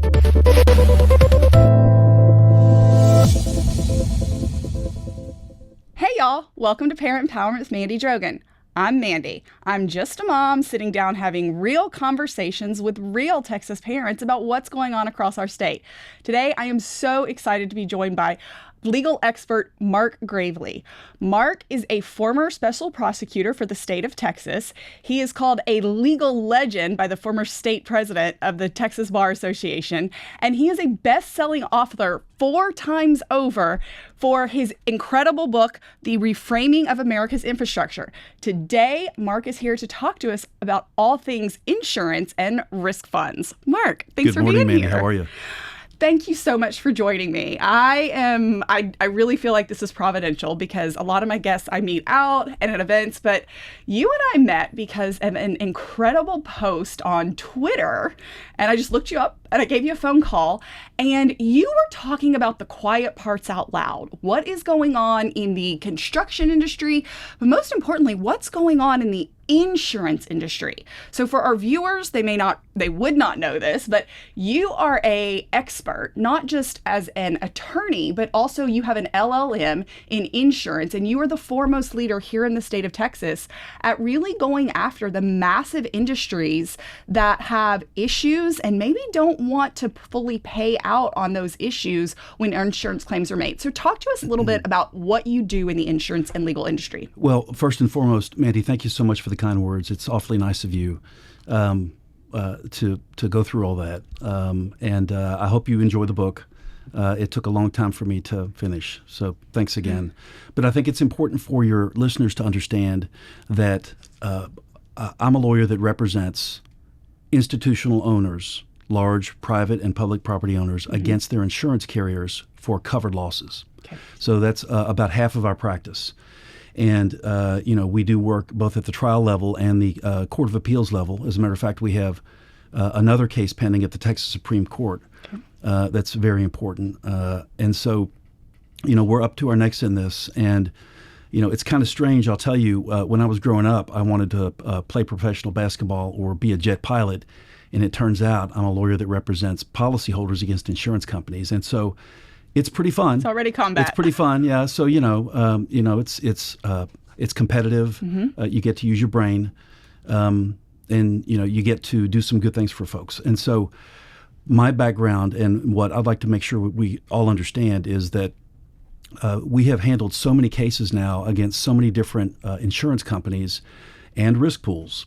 Hey y'all, welcome to Parent Empowerment with Mandy Drogin. I'm Mandy. I'm just a mom sitting down having real conversations with real Texas parents about what's going on across our state. Today, I am so excited to be joined by legal expert Marc Gravely. Marc is a former special prosecutor for the state of Texas. He is called a legal legend by the former state president of the Texas Bar Association, and he is a best-selling author 4 times over for his incredible book, The Reframing of America's Infrastructure. Today, Marc is here to talk to us about all things insurance and risk funds. Marc, thanks for being here. Good morning, Mandy. How are you? Thank you so much for joining me. I really feel like this is providential because a lot of my guests I meet out and at events, but you and I met because of an incredible post on Twitter, and I just looked you up and I gave you a phone call, and you were talking about the quiet parts out loud. What is going on in the construction industry, but most importantly, what's going on in the insurance industry. So for our viewers, they would not know this, but you are an expert, not just as an attorney, but also you have an LLM in insurance, and you are the foremost leader here in the state of Texas at really going after the massive industries that have issues and maybe don't want to fully pay out on those issues when insurance claims are made. So talk to us a little bit about what you do in the insurance and legal industry. Well, first and foremost, Mandy, thank you so much for the kind words. It's awfully nice of you to go through all that. And I hope you enjoy the book. It took a long time for me to finish, so thanks again. But I think it's important for your listeners to understand that I'm a lawyer that represents institutional owners, large private and public property owners, against their insurance carriers for covered losses. Okay. So that's about half of our practice. And, we do work both at the trial level and the Court of Appeals level. As a matter of fact, we have another case pending at the Texas Supreme Court. Okay. That's very important. And so, we're up to our necks in this. And, it's kind of strange. I'll tell you, when I was growing up, I wanted to play professional basketball or be a jet pilot. And it turns out I'm a lawyer that represents policyholders against insurance companies. And so it's pretty fun. It's already combat. It's pretty fun, yeah. So it's competitive. Mm-hmm. You get to use your brain, and you get to do some good things for folks. And so, my background and what I'd like to make sure we all understand is that we have handled so many cases now against so many different insurance companies and risk pools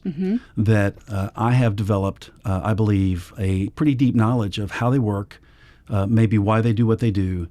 that I have developed, I believe, a pretty deep knowledge of how they work. Maybe why they do what they do,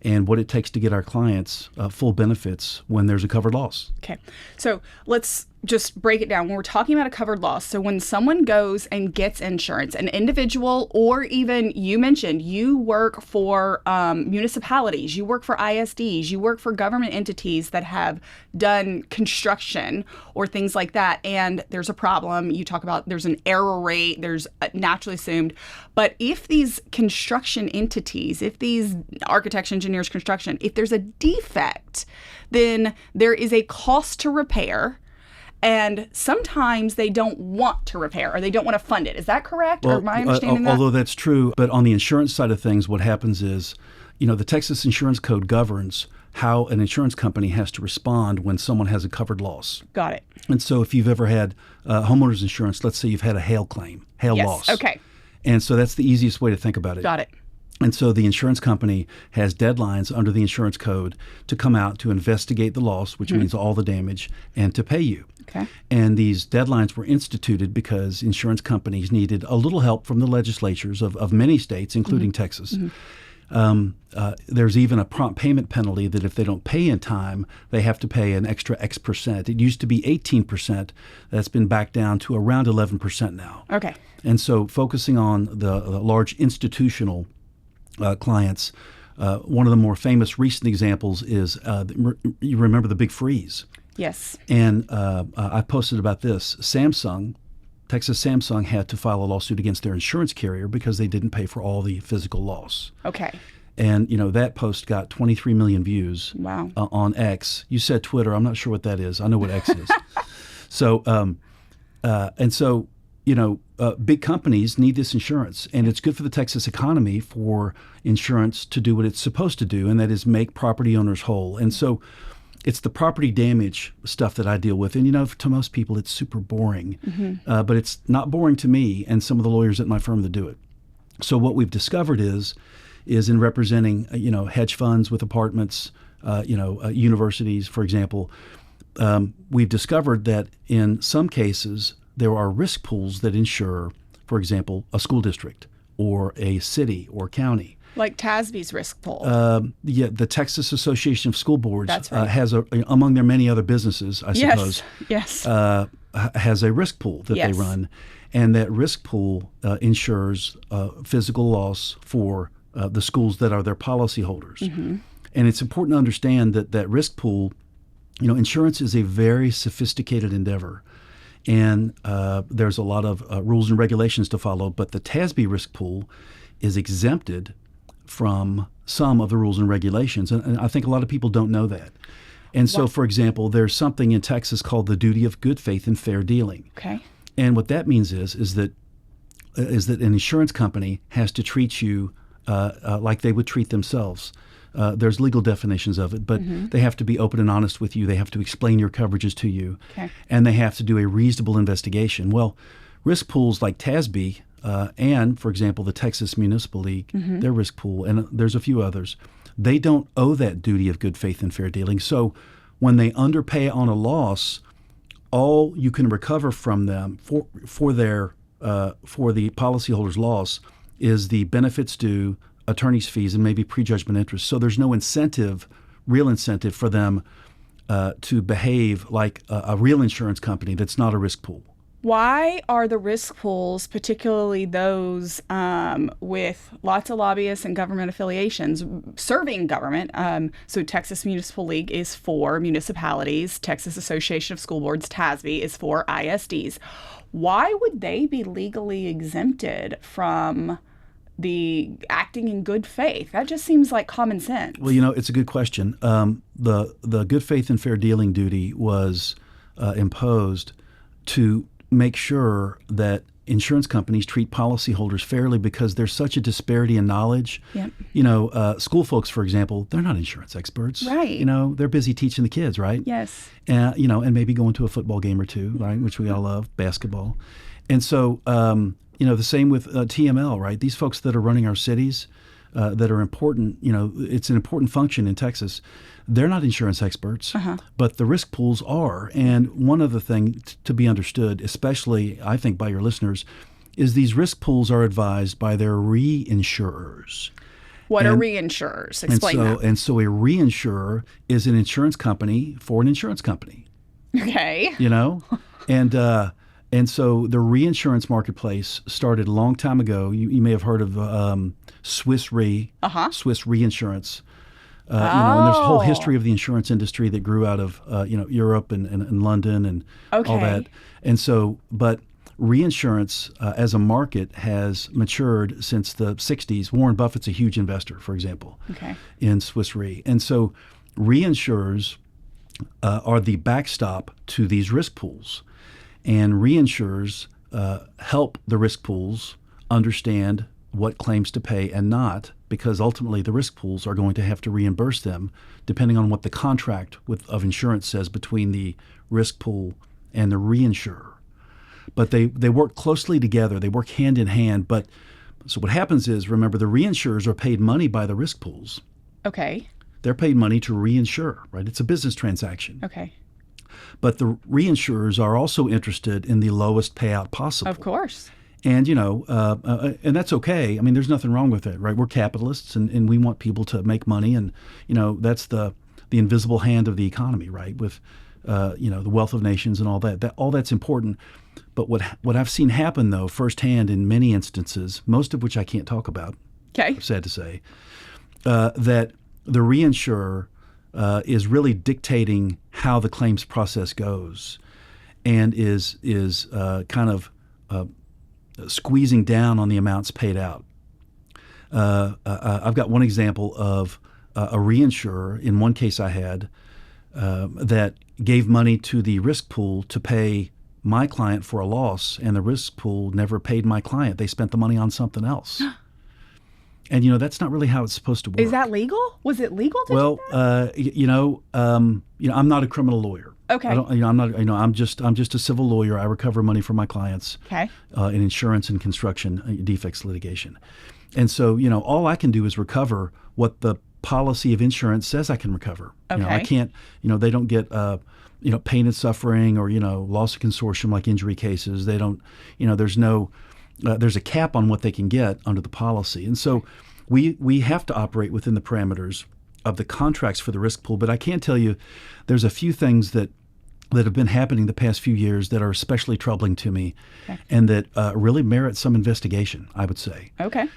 and what it takes to get our clients full benefits when there's a covered loss. Okay, so let's just break it down. When we're talking about a covered loss, so when someone goes and gets insurance, an individual, or even you mentioned you work for municipalities, you work for ISDs, you work for government entities that have done construction or things like that, and there's a problem. You talk about there's an error rate, there's naturally assumed. But if these construction entities, if these architects, engineers, construction, if there's a defect, then there is a cost to repair. And sometimes they don't want to repair or they don't want to fund it. Is that correct? Well, or am I understanding that? Although that's true, but on the insurance side of things, what happens is, the Texas Insurance Code governs how an insurance company has to respond when someone has a covered loss. Got it. And so if you've ever had homeowners insurance, let's say you've had a hail Yes. loss. Okay. And so that's the easiest way to think about it. Got it. And so the insurance company has deadlines under the insurance code to come out to investigate the loss, which means all the damage, and to pay you. Okay. And these deadlines were instituted because insurance companies needed a little help from the legislatures of many states, including Texas. There's even a prompt payment penalty that if they don't pay in time, they have to pay an extra X percent. It used to be 18%. That's been back down to around 11% now. Okay. And so focusing on the large institutional clients, one of the more famous recent examples is, you remember the big freeze? Yes. And I posted about this. Texas Samsung had to file a lawsuit against their insurance carrier because they didn't pay for all the physical loss. Okay. And, that post got 23 million views. Wow. On X. You said Twitter. I'm not sure what that is. I know what X is. So, big companies need this insurance, and it's good for the Texas economy for insurance to do what it's supposed to do, and that is make property owners whole. And so it's the property damage stuff that I deal with. And, to most people, it's super boring. But it's not boring to me and some of the lawyers at my firm that do it. So what we've discovered is in representing, hedge funds with apartments, universities, for example, we've discovered that in some cases, there are risk pools that insure, for example, a school district or a city or county. Like TASB's risk pool. The Texas Association of School Boards That's right. has, among their many other businesses, I suppose, Yes. has a risk pool that they run. And that risk pool insures physical loss for the schools that are their policyholders. And it's important to understand that risk pool, insurance is a very sophisticated endeavor. And there's a lot of rules and regulations to follow. But the TASB risk pool is exempted from some of the rules and regulations. And I think a lot of people don't know that. And so, for example, there's something in Texas called the duty of good faith and fair dealing. Okay. And what that means is that an insurance company has to treat you like they would treat themselves. There's legal definitions of it, but they have to be open and honest with you. They have to explain your coverages to you. Okay. And they have to do a reasonable investigation. Well, risk pools like TASB and, for example, the Texas Municipal League, their risk pool, and there's a few others, they don't owe that duty of good faith and fair dealing. So when they underpay on a loss, all you can recover from them for the policyholder's loss is the benefits due, attorney's fees, and maybe prejudgment interest. So there's no real incentive for them to behave like a real insurance company that's not a risk pool. Why are the risk pools, particularly those with lots of lobbyists and government affiliations, serving government? So Texas Municipal League is for municipalities. Texas Association of School Boards, TASB, is for ISDs. Why would they be legally exempted from the acting in good faith? That just seems like common sense. Well, it's a good question. The good faith and fair dealing duty was imposed to make sure that insurance companies treat policyholders fairly because there's such a disparity in knowledge. Yep. School folks, for example, they're not insurance experts. Right. They're busy teaching the kids, right? Yes. And maybe going to a football game or two, right, which we all love, basketball. And so, the same with TML, right? These folks that are running our cities that are important, it's an important function in Texas. They're not insurance experts, but the risk pools are. And one other thing to be understood, especially I think by your listeners, is these risk pools are advised by their reinsurers. What are reinsurers? Explain that. And so a reinsurer is an insurance company for an insurance company. Okay. And so the reinsurance marketplace started a long time ago. You may have heard of Swiss Re, Swiss Reinsurance. And there's a whole history of the insurance industry that grew out of Europe and London and all that. And so, but reinsurance as a market has matured since the 60s. Warren Buffett's a huge investor, for example, in Swiss Re. And so reinsurers are the backstop to these risk pools. And reinsurers help the risk pools understand what claims to pay and not, because ultimately the risk pools are going to have to reimburse them depending on what the contract of insurance says between the risk pool and the reinsurer. But they work closely together. They work hand in hand. But so what happens is, remember, the reinsurers are paid money by the risk pools. Okay. They're paid money to reinsure, right? It's a business transaction. Okay. But the reinsurers are also interested in the lowest payout possible. Of course. And, and that's okay. I mean, there's nothing wrong with it, right? We're capitalists and we want people to make money. And, that's the invisible hand of the economy, right? With, the wealth of nations and all that. All that's important. But what I've seen happen, though, firsthand in many instances, most of which I can't talk about, sad to say, that the reinsurer is really dictating how the claims process goes and is kind of squeezing down on the amounts paid out. I've got one example of a reinsurer in one case I had that gave money to the risk pool to pay my client for a loss, and the risk pool never paid my client. They spent the money on something else. And that's not really how it's supposed to work. Is that legal? Was it legal to do that? I'm not a criminal lawyer. Okay. I don't, I'm not. I'm just a civil lawyer. I recover money from my clients. Okay. In insurance and construction defects litigation, and so all I can do is recover what the policy of insurance says I can recover. Okay. I can't. They don't get pain and suffering or loss of consortium like injury cases. They don't. There's no. There's a cap on what they can get under the policy. And so we have to operate within the parameters of the contracts for the risk pool. But I can tell you there's a few things that have been happening the past few years that are especially troubling to me and that really merit some investigation, I would say. Okay.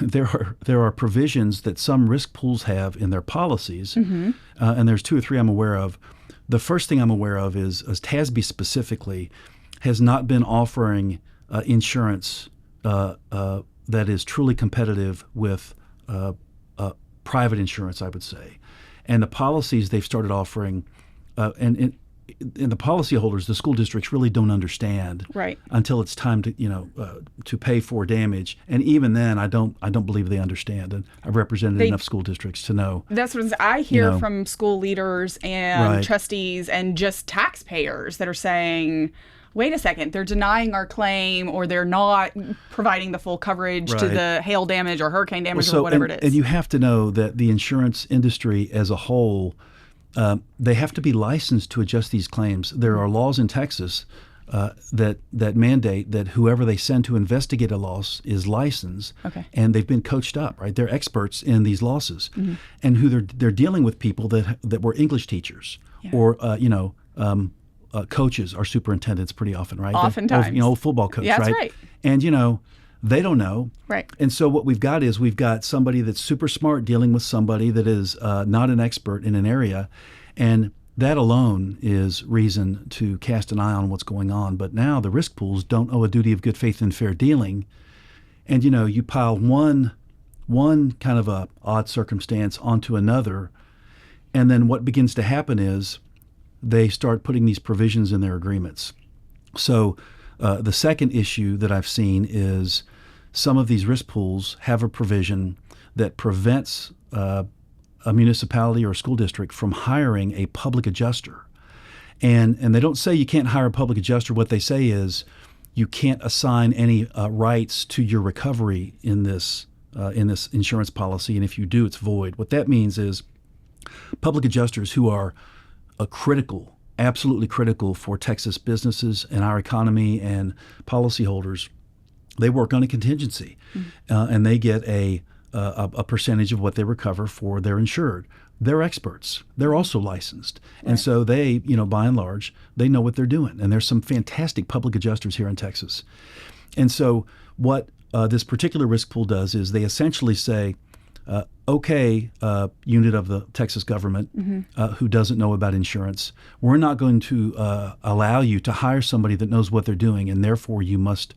There are provisions that some risk pools have in their policies, and there's two or three I'm aware of. The first thing I'm aware of is TASB specifically has not been offering insurance that is truly competitive with private insurance, I would say. And the policies they've started offering, and the policyholders, the school districts really don't understand until it's time to pay for damage. And even then, I don't believe they understand. And I've represented enough school districts to know. That's what I hear from school leaders and trustees and just taxpayers that are saying, wait a second, they're denying our claim or they're not providing the full coverage to the hail damage or hurricane damage or whatever it is. And you have to know that the insurance industry as a whole, they have to be licensed to adjust these claims. There are laws in Texas that mandate that whoever they send to investigate a loss is licensed, and they've been coached up, right? They're experts in these losses, and who they're dealing with people that were English teachers or coaches are superintendents pretty often, right? Oftentimes. Old football coach, yeah, right? That's right. And, they don't know. Right. And so what we've got somebody that's super smart dealing with somebody that is not an expert in an area. And that alone is reason to cast an eye on what's going on. But now the risk pools don't owe a duty of good faith and fair dealing. And, you pile one kind of a odd circumstance onto another. And then what begins to happen is they start putting these provisions in their agreements. So the second issue that I've seen is some of these risk pools have a provision that prevents a municipality or a school district from hiring a public adjuster. And they don't say you can't hire a public adjuster. What they say is you can't assign any rights to your recovery in this insurance policy. And if you do, it's void. What that means is public adjusters who are absolutely critical for Texas businesses and our economy and policyholders, they work on a contingency, and they get a percentage of what they recover for their insured. They're experts. They're also licensed. Right. And so they, by and large, they know what they're doing. And there's some fantastic public adjusters here in Texas. And so what this particular risk pool does is they essentially say, unit of the Texas government who doesn't know about insurance, we're not going to allow you to hire somebody that knows what they're doing, and therefore you must,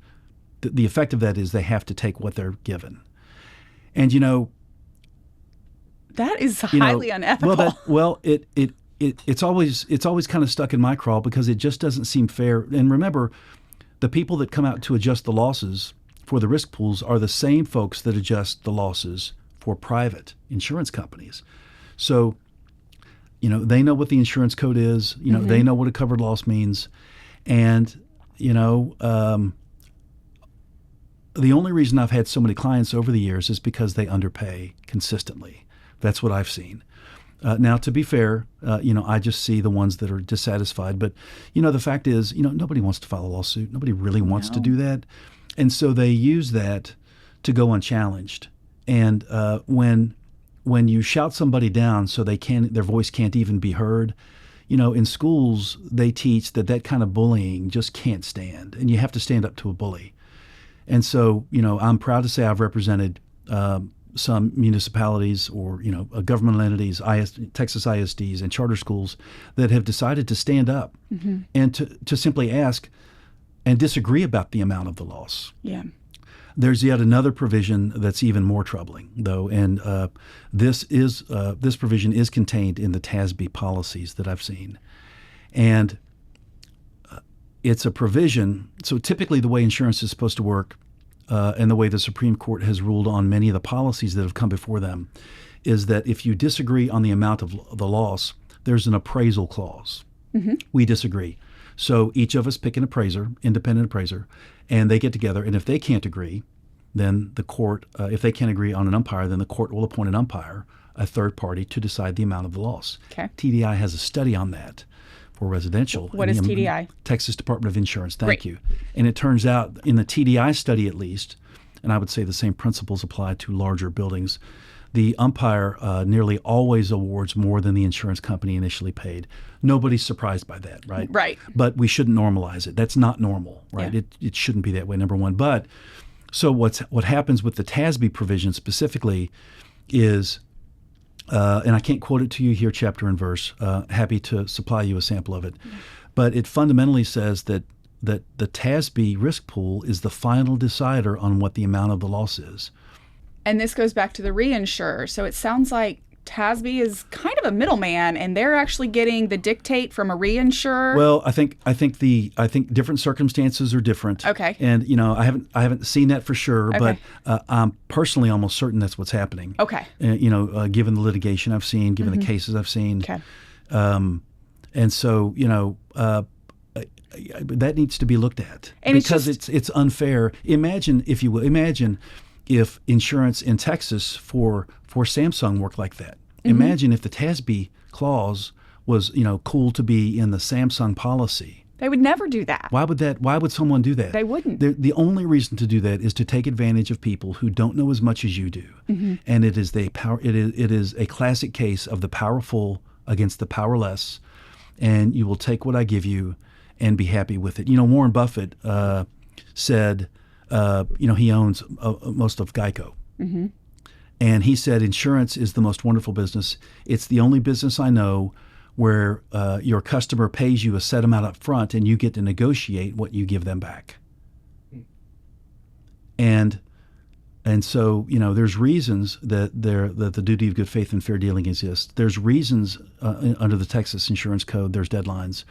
the effect of that is they have to take what they're given. And, that is highly unethical. It's always kind of stuck in my craw because it just doesn't seem fair. And remember, the people that come out to adjust the losses for the risk pools are the same folks that adjust the losses for private insurance companies. So, they know what the insurance code is. They know what a covered loss means. And, the only reason I've had so many clients over the years is because they underpay consistently. That's what I've seen. Now, to be fair, I just see the ones that are dissatisfied. But, the fact is, nobody wants to file a lawsuit. Nobody really wants to do that. And so they use that to go unchallenged. And when you shout somebody down so their voice can't even be heard, in schools they teach that kind of bullying just can't stand, and you have to stand up to a bully. And so, I'm proud to say I've represented some municipalities or governmental entities, Texas ISDs and charter schools that have decided to stand up and to simply ask and disagree about the amount of the loss. Yeah. There's yet another provision that's even more troubling, though, and this provision is contained in the TASB policies that I've seen. And it's a provision. So typically the way insurance is supposed to work, and the way the Supreme Court has ruled on many of the policies that have come before them, is that if you disagree on the amount of the loss, there's an appraisal clause. We disagree. So each of us pick an appraiser, independent appraiser, and they get together. And if they can't agree, then the court, if they can't agree on an umpire, then the court will appoint an umpire, a third party, to decide the amount of the loss. Okay. TDI has a study on that for residential. What is TDI? Texas Department of Insurance. Thank Great. you. And it turns out in the TDI study, at least, and I would say the same principles apply to larger buildings, the umpire nearly always awards more than the insurance company initially paid. Nobody's surprised by that, right? Right. But we shouldn't normalize it. That's not normal, right? Yeah. It shouldn't be that way, number one. But so what happens with the TASB provision specifically is, and I can't quote it to you here, chapter and verse. Happy to supply you a sample of it. But it fundamentally says that the TASB risk pool is the final decider on what the amount of the loss is. And this goes back to the reinsurer. So it sounds like TASB is kind of a middleman, and they're actually getting the dictate from a reinsurer. Well, I think different circumstances are different. Okay. And I haven't seen that for sure, Okay. but I'm personally almost certain that's what's happening. Okay. Given the litigation I've seen, given the cases I've seen. Okay. And so that needs to be looked at, And because it's unfair. Imagine, if you will, if insurance in Texas for Samsung worked like that. Imagine if the TASB clause was, cool to be in the Samsung policy. They would never do that. Why would someone do that? They wouldn't. The only reason to do that is to take advantage of people who don't know as much as you do. And it is a classic case of the powerful against the powerless, and you will take what I give you and be happy with it. Warren Buffett said, he owns most of Geico. And he said, insurance is the most wonderful business. It's the only business I know where your customer pays you a set amount up front and you get to negotiate what you give them back. And so, there's reasons that the duty of good faith and fair dealing exists. There's reasons under the Texas Insurance Code, there's deadlines.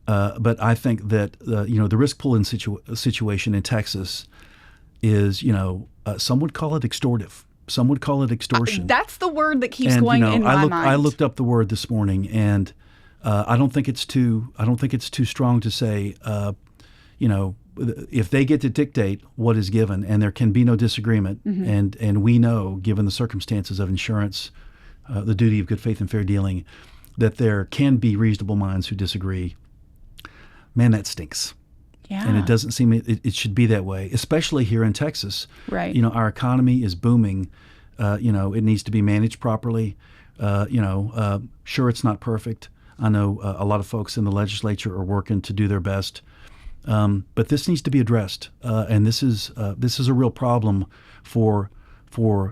But I think that the risk pool situation in Texas is, some would call it extortive. Some would call it extortion. That's the word that keeps going in my mind. I looked up the word this morning, and I don't think it's too strong to say, if they get to dictate what is given, and there can be no disagreement, and we know, given the circumstances of insurance, the duty of good faith and fair dealing, that there can be reasonable minds who disagree. Man, that stinks. Yeah. And it doesn't seem it should be that way, especially here in Texas. Right. Our economy is booming. It needs to be managed properly. Sure, it's not perfect. I know a lot of folks in the legislature are working to do their best. But this needs to be addressed. And this is a real problem for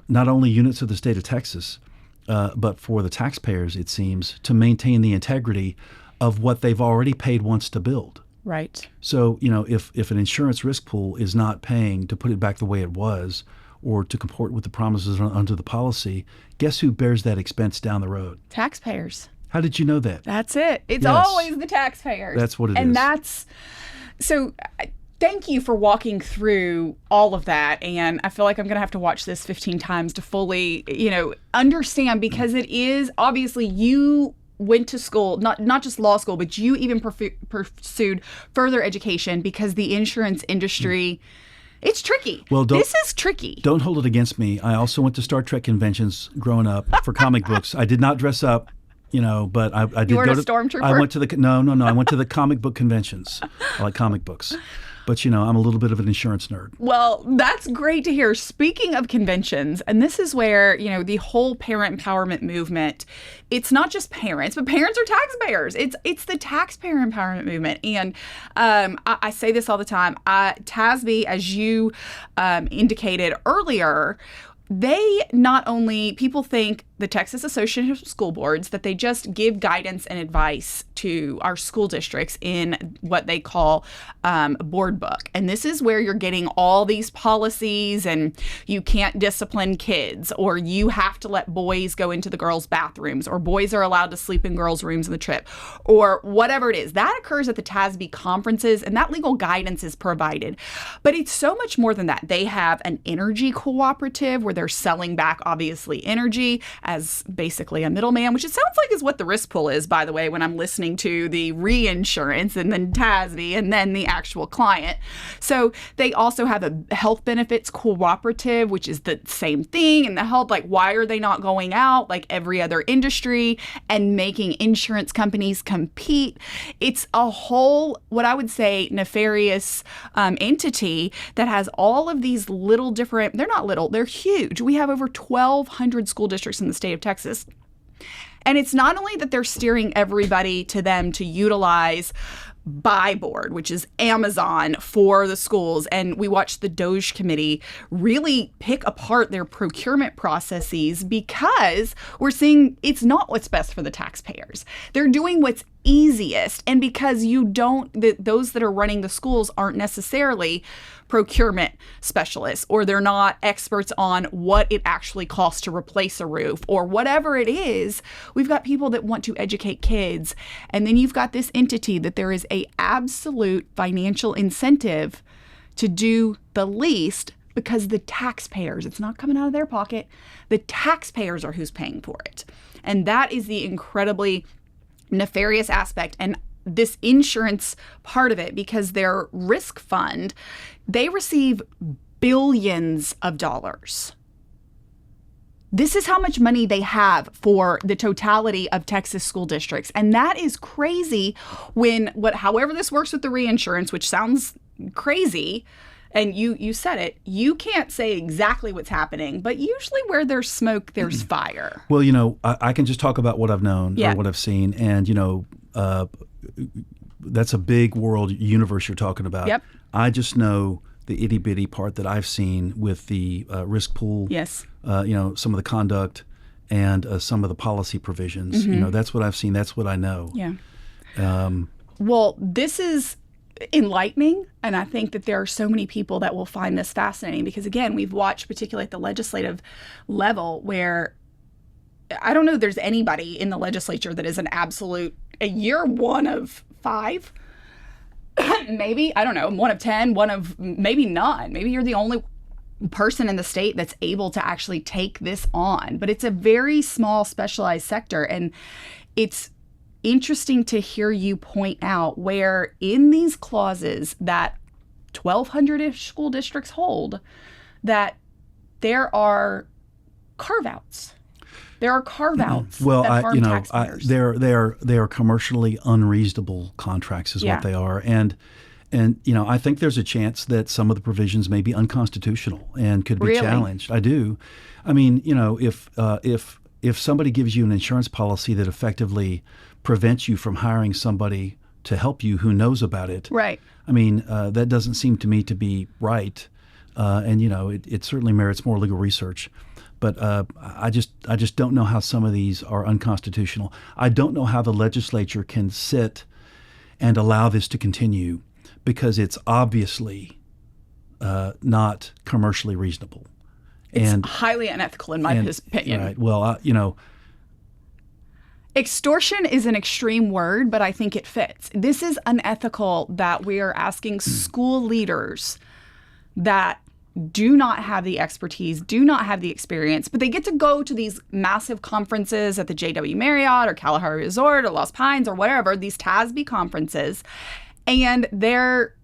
not only units of the state of Texas, but for the taxpayers, it seems, to maintain the integrity of what they've already paid once to build. Right. So, if an insurance risk pool is not paying to put it back the way it was, or to comport with the promises under the policy, guess who bears that expense down the road? Taxpayers. How did you know that? That's it. It's Yes. always the taxpayers. That's what it is. And that's so. Thank you for walking through all of that. And I feel like I'm going to have to watch this 15 times to fully, understand, because it is obviously you went to school, not just law school, but you even pursued further education, because the insurance industry, it's tricky. Well, this is tricky. Don't hold it against me. I also went to Star Trek conventions growing up for comic books. I did not dress up, but I did You weren't go a stormtrooper? I went to no. I went to the comic book conventions. I like comic books. But, I'm a little bit of an insurance nerd. Well, that's great to hear. Speaking of conventions, and this is where, the whole parent empowerment movement, it's not just parents, but parents are taxpayers. It's the taxpayer empowerment movement. And I say this all the time. TASB, as you indicated earlier, they not only, people think the Texas Association of School Boards that they just give guidance and advice to our school districts in what they call board book. And this is where you're getting all these policies, and you can't discipline kids, or you have to let boys go into the girls' bathrooms, or boys are allowed to sleep in girls' rooms in the trip, or whatever it is. That occurs at the TASB conferences, and that legal guidance is provided. But it's so much more than that. They have an energy cooperative where they're selling back, obviously, energy as basically a middleman, which it sounds like is what the risk pool is, by the way, when I'm listening to the reinsurance and then TASB and then the actual client. So they also have a health benefits cooperative, which is the same thing. And the health, like, why are they not going out like every other industry and making insurance companies compete? It's a whole, what I would say, nefarious entity that has all of these little different, they're not little, they're huge. We have over 1,200 school districts in the state of Texas. And it's not only that they're steering everybody to them to utilize Buy Board, which is Amazon for the schools. And we watched the Doge committee really pick apart their procurement processes because we're seeing it's not what's best for the taxpayers. They're doing what's easiest. And because those that are running the schools aren't necessarily procurement specialists, or they're not experts on what it actually costs to replace a roof or whatever it is, we've got people that want to educate kids. And then you've got this entity that there is a absolute financial incentive to do the least, because the taxpayers, it's not coming out of their pocket, the taxpayers are who's paying for it. And that is the incredibly nefarious aspect. And this insurance part of it, because their risk fund, they receive billions of dollars. This is how much money they have for the totality of Texas school districts. And that is crazy however this works with the reinsurance, which sounds crazy. And you said it, you can't say exactly what's happening, but usually where there's smoke, there's fire. Well, I can just talk about what I've known or what I've seen. And, that's a big world universe you're talking about. Yep. I just know the itty bitty part that I've seen with the risk pool. Yes. Some of the conduct and some of the policy provisions. Mm-hmm. That's what I've seen. That's what I know. Yeah. Well, this is enlightening, and I think that there are so many people that will find this fascinating because, again, we've watched, particularly at the legislative level, where I don't know if there's anybody in the legislature that is an absolute year one of 5, maybe, I don't know, 1 of 10, 1 of maybe none. Maybe you're the only person in the state that's able to actually take this on. But it's a very small, specialized sector. And it's interesting to hear you point out where in these clauses that 1,200-ish school districts hold, that there are carve-outs. There are carve-outs that harm taxpayers. They are commercially unreasonable contracts is what they are. And I think there's a chance that some of the provisions may be unconstitutional and could be challenged. I do. I mean, if somebody gives you an insurance policy that effectively prevents you from hiring somebody to help you who knows about it, right? I mean, that doesn't seem to me to be right. And it certainly merits more legal research. But I just don't know how some of these are unconstitutional. I don't know how the legislature can sit and allow this to continue because it's obviously not commercially reasonable. It's highly unethical in my opinion. Right. Well, extortion is an extreme word, but I think it fits. This is unethical that we are asking school leaders that do not have the expertise, do not have the experience, but they get to go to these massive conferences at the JW Marriott or Kalahari Resort or Lost Pines or whatever, these TASB conferences, and they're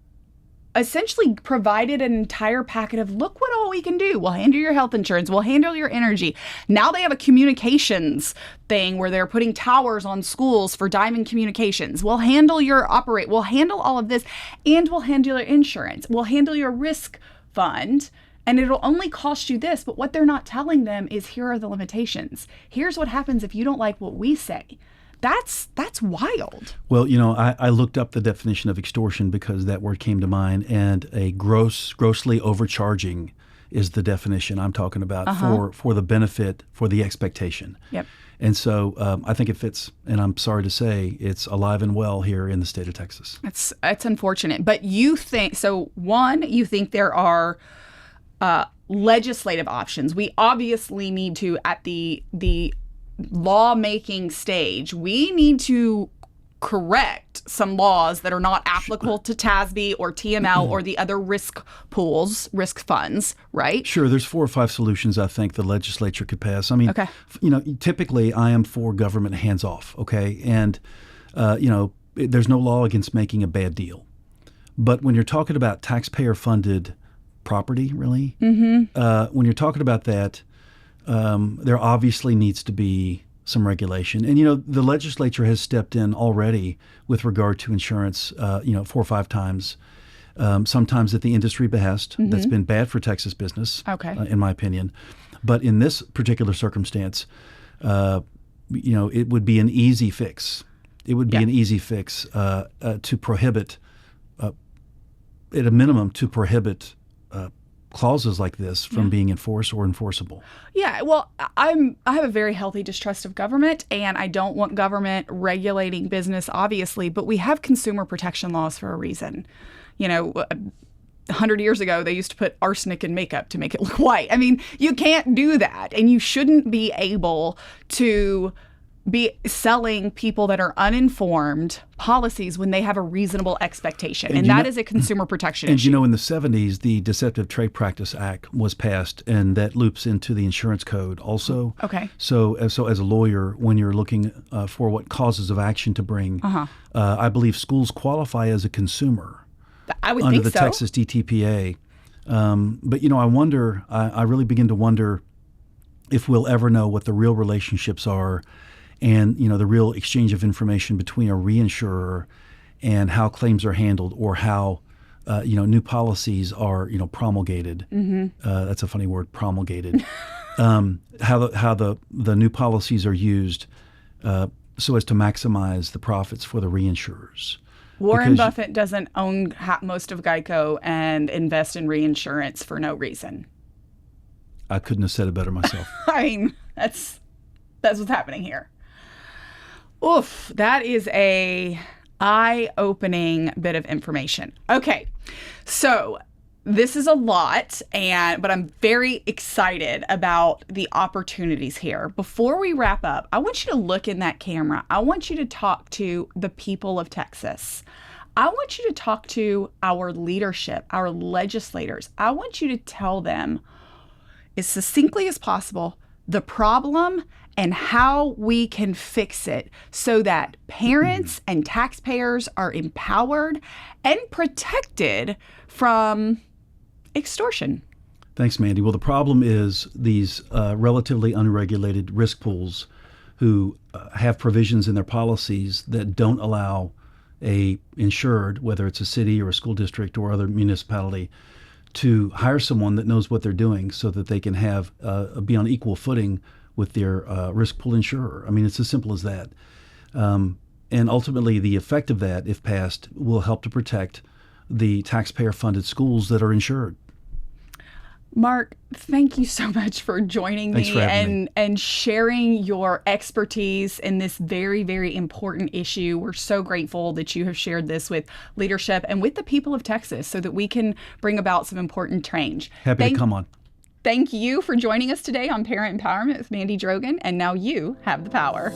essentially provided an entire packet of, look what all we can do. We'll handle your health insurance. We'll handle your energy. Now they have a communications thing where they're putting towers on schools for Diamond Communications. We'll handle we'll handle all of this, and we'll handle your insurance. We'll handle your risk fund, and it'll only cost you this. But what they're not telling them is, here are the limitations. Here's what happens if you don't like what we say. That's wild. Well, I looked up the definition of extortion because that word came to mind, and a grossly overcharging is the definition I'm talking about for the benefit, for the expectation. Yep. And so I think it fits, and I'm sorry to say it's alive and well here in the state of Texas. It's unfortunate. But you think, so one, you think there are legislative options. We obviously need to, at the lawmaking stage, we need to correct some laws that are not applicable to TASB or TML or the other risk pools, risk funds, right? Sure. There's 4 or 5 solutions I think the legislature could pass. I mean, Okay. Typically I am for government hands off, okay? And, there's no law against making a bad deal. But when you're talking about taxpayer-funded property, really, when you're talking about that, there obviously needs to be some regulation. And, the legislature has stepped in already with regard to insurance, 4 or 5 times, sometimes at the industry behest. That's been bad for Texas business, in my opinion. But in this particular circumstance, it would be an easy fix. It would be an easy fix to prohibit, at a minimum, to prohibit clauses like this from being enforced or enforceable. Yeah, well, I have a very healthy distrust of government, and I don't want government regulating business, obviously, but we have consumer protection laws for a reason. 100 years ago, they used to put arsenic in makeup to make it look white. I mean, you can't do that, and you shouldn't be able to be selling people that are uninformed policies when they have a reasonable expectation. And that is a consumer protection issue. And in the 70s, the Deceptive Trade Practice Act was passed, and that loops into the insurance code also. Okay. So as a lawyer, when you're looking for what causes of action to bring, I believe schools qualify as a consumer I would under think the so. Texas DTPA. But, I wonder, I really begin to wonder if we'll ever know what the real relationships are and, the real exchange of information between a reinsurer and how claims are handled, or how, new policies are, promulgated. That's a funny word, promulgated. How the new policies are used so as to maximize the profits for the reinsurers. Warren Buffett doesn't own most of Geico and invest in reinsurance for no reason. I couldn't have said it better myself. I mean, that's what's happening here. Oof, that is a eye-opening bit of information. Okay, so this is a lot, but I'm very excited about the opportunities here. Before we wrap up, I want you to look in that camera. I want you to talk to the people of Texas. I want you to talk to our leadership, our legislators. I want you to tell them as succinctly as possible the problem and how we can fix it so that parents and taxpayers are empowered and protected from extortion. Thanks, Mandy. Well, the problem is these relatively unregulated risk pools who have provisions in their policies that don't allow a insured, whether it's a city or a school district or other municipality, to hire someone that knows what they're doing so that they can have be on equal footing with their risk pool insurer. I mean, it's as simple as that. And ultimately, the effect of that, if passed, will help to protect the taxpayer-funded schools that are insured. Marc, thank you so much for joining Thanks me for having me. and sharing your expertise in this very, very important issue. We're so grateful that you have shared this with leadership and with the people of Texas so that we can bring about some important change. Happy to come on. Thank you for joining us today on Parent Empowerment with Mandy Drogin, and now you have the power.